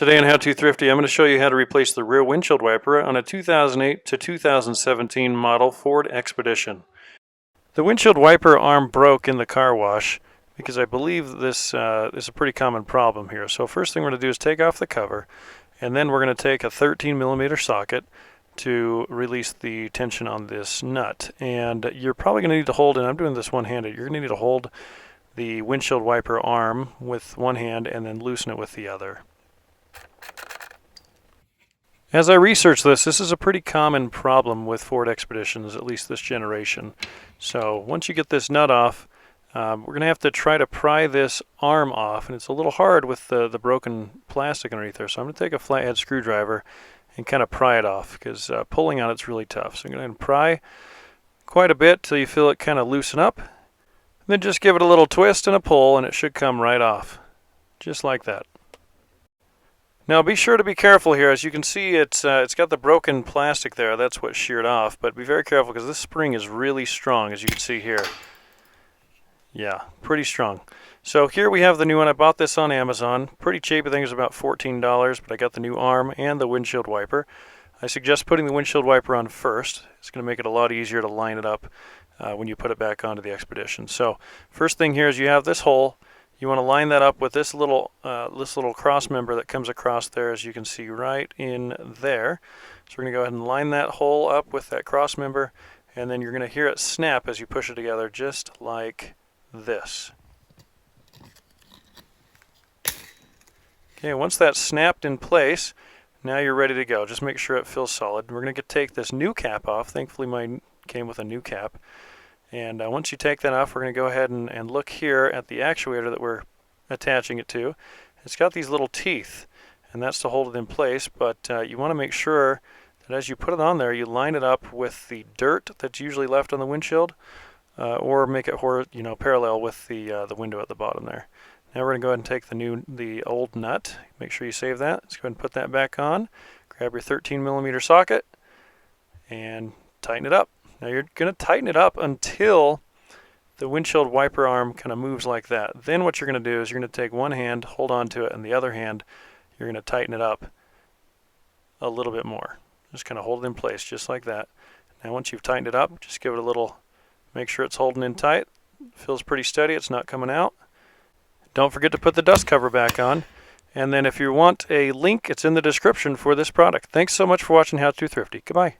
Today on How to Thrifty, I'm going to show you how to replace the rear windshield wiper on a 2008 to 2017 model Ford Expedition. The windshield wiper arm broke in the car wash because I believe this is a pretty common problem here. So first thing we're going to do is take off the cover, and then we're going to take a 13mm socket to release the tension on this nut. And you're probably going to need to hold, and I'm doing this one-handed, you're going to need to hold the windshield wiper arm with one hand and then loosen it with the other. As I researched this is a pretty common problem with Ford Expeditions, at least this generation. So once you get this nut off, we're going to have to try to pry this arm off, and it's a little hard with the broken plastic underneath there. So I'm going to take a flathead screwdriver and kind of pry it off, because pulling on it's really tough. So I'm going to pry quite a bit till you feel it kind of loosen up. And then just give it a little twist and a pull, and it should come right off, just like that. Now be sure to be careful here. As you can see, it's got the broken plastic there. That's what sheared off. But be very careful because this spring is really strong, as you can see here. Yeah, pretty strong. So here we have the new one. I bought this on Amazon. Pretty cheap. I think it was about $14, but I got the new arm and the windshield wiper. I suggest putting the windshield wiper on first. It's going to make it a lot easier to line it up when you put it back onto the Expedition. So first thing here is you have this hole. You want to line that up with this little cross member that comes across there, as you can see right in there. So we're going to go ahead and line that hole up with that cross member, and then you're going to hear it snap as you push it together, just like this. Okay, once that's snapped in place, now you're ready to go. Just make sure it feels solid. We're going to take this new cap off. Thankfully mine came with a new cap. And once you take that off, we're going to go ahead and look here at the actuator that we're attaching it to. It's got these little teeth, and that's to hold it in place, but you want to make sure that as you put it on there, you line it up with the dirt that's usually left on the windshield, or make it parallel with the window at the bottom there. Now we're going to go ahead and take the old nut. Make sure you save that. Let's go ahead and put that back on. Grab your 13mm socket and tighten it up. Now you're going to tighten it up until the windshield wiper arm kind of moves like that. Then what you're going to do is you're going to take one hand, hold on to it, and the other hand you're going to tighten it up a little bit more. Just kind of hold it in place just like that. Now once you've tightened it up, just give it a little, make sure it's holding in tight. It feels pretty steady, it's not coming out. Don't forget to put the dust cover back on. And then if you want a link, it's in the description for this product. Thanks so much for watching How to Thrifty. Goodbye.